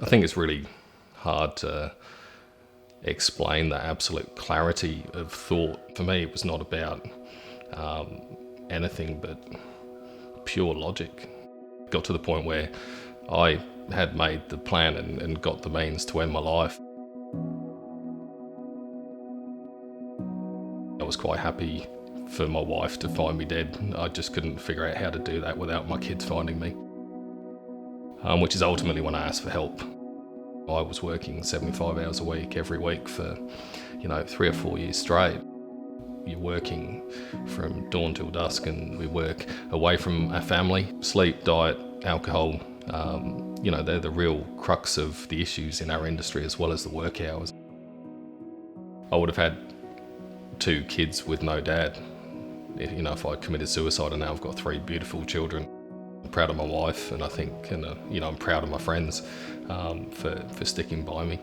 I think it's really hard to explain the absolute clarity of thought. For me, it was not about anything but pure logic. Got to the point where I had made the plan and got the means to end my life. I was quite happy for my wife to find me dead. I just couldn't figure out how to do that without my kids finding me, which is ultimately when I asked for help. I was working 75 hours a week every week for 3 or 4 years straight. You're working from dawn till dusk, and we work away from our family. Sleep, diet, alcohol, they're the real crux of the issues in our industry, as well as the work hours. I would have had 2 kids with no dad. If I committed suicide, and now I've got 3 beautiful children. I'm proud of my wife, and I think, I'm proud of my friends for sticking by me.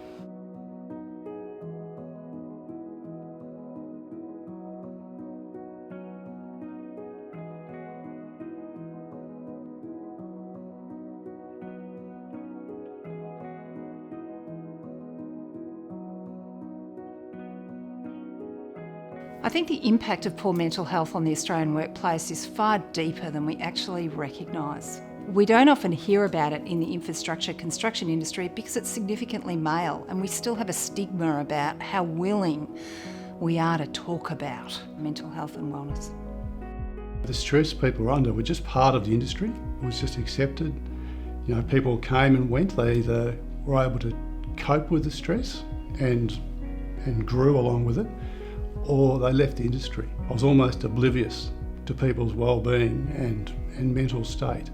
I think the impact of poor mental health on the Australian workplace is far deeper than we actually recognise. We don't often hear about it in the infrastructure construction industry because it's significantly male, and we still have a stigma about how willing we are to talk about mental health and wellness. The stress people were under were just part of the industry. It was just accepted. People came and went. They either were able to cope with the stress and grew along with it, or they left the industry. I was almost oblivious to people's well-being and mental state.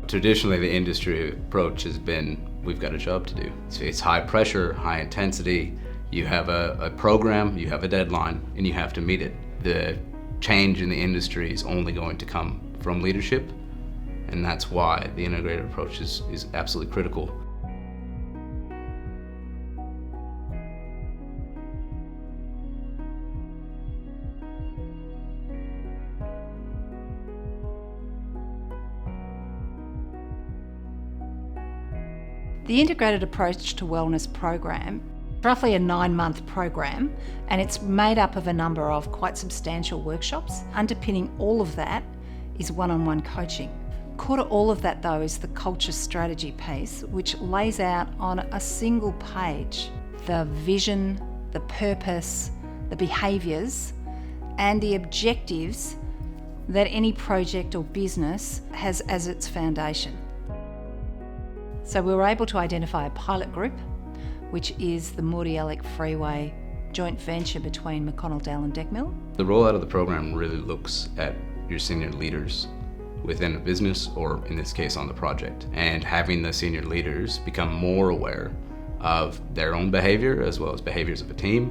Traditionally, the industry approach has been, we've got a job to do. It's high pressure, high intensity. You have a program, you have a deadline, and you have to meet it. The change in the industry is only going to come from leadership, and that's why the integrated approach is absolutely critical. The Integrated Approach to Wellness program, roughly a 9-month program, and it's made up of a number of quite substantial workshops. Underpinning all of that is one-on-one coaching. Core to all of that, though, is the culture strategy piece, which lays out on a single page the vision, the purpose, the behaviours, and the objectives that any project or business has as its foundation. So we were able to identify a pilot group, which is the Mordialloc Freeway joint venture between McConnelldale and Decmil. The rollout of the program really looks at your senior leaders within a business, or in this case on the project, and having the senior leaders become more aware of their own behavior as well as behaviors of a team,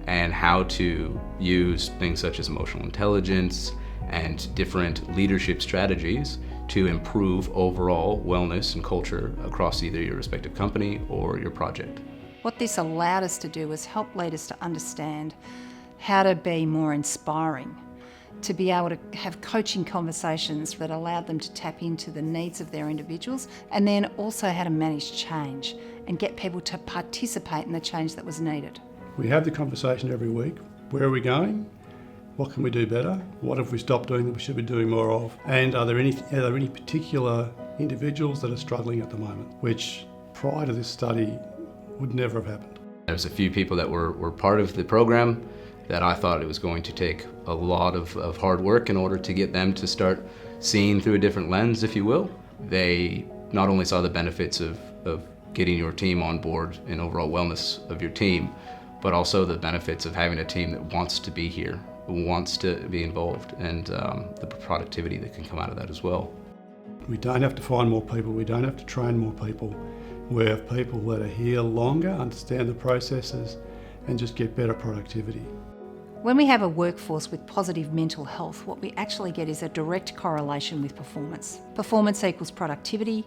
and how to use things such as emotional intelligence and different leadership strategies to improve overall wellness and culture across either your respective company or your project. What this allowed us to do was help leaders to understand how to be more inspiring, to be able to have coaching conversations that allowed them to tap into the needs of their individuals, and then also how to manage change and get people to participate in the change that was needed. We have the conversation every week. Where are we going? What can we do better? What have we stopped doing that we should be doing more of? And are there any particular individuals that are struggling at the moment, which prior to this study would never have happened? There's a few people that were part of the program that I thought it was going to take a lot of hard work in order to get them to start seeing through a different lens, if you will. They not only saw the benefits of getting your team on board and overall wellness of your team, but also the benefits of having a team that wants to be here, wants to be involved, and the productivity that can come out of that as well. We don't have to find more people, we don't have to train more people. We have people that are here longer, understand the processes, and just get better productivity. When we have a workforce with positive mental health, what we actually get is a direct correlation with performance. Performance equals productivity,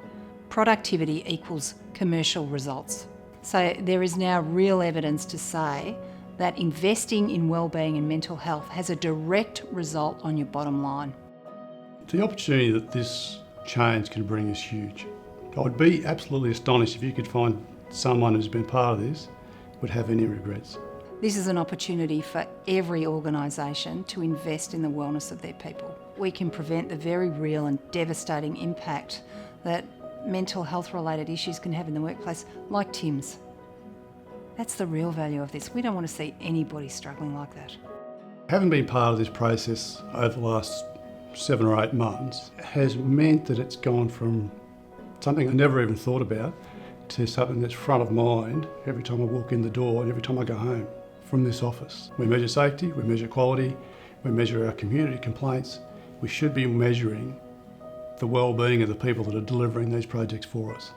productivity equals commercial results. So there is now real evidence to say that investing in wellbeing and mental health has a direct result on your bottom line. The opportunity that this change can bring is huge. I'd be absolutely astonished if you could find someone who's been part of this would have any regrets. This is an opportunity for every organisation to invest in the wellness of their people. We can prevent the very real and devastating impact that mental health related issues can have in the workplace, like Tim's. That's the real value of this. We don't want to see anybody struggling like that. Having been part of this process over the last 7 or 8 months has meant that it's gone from something I never even thought about to something that's front of mind every time I walk in the door and every time I go home from this office. We measure safety, we measure quality, we measure our community complaints. We should be measuring the well-being of the people that are delivering these projects for us.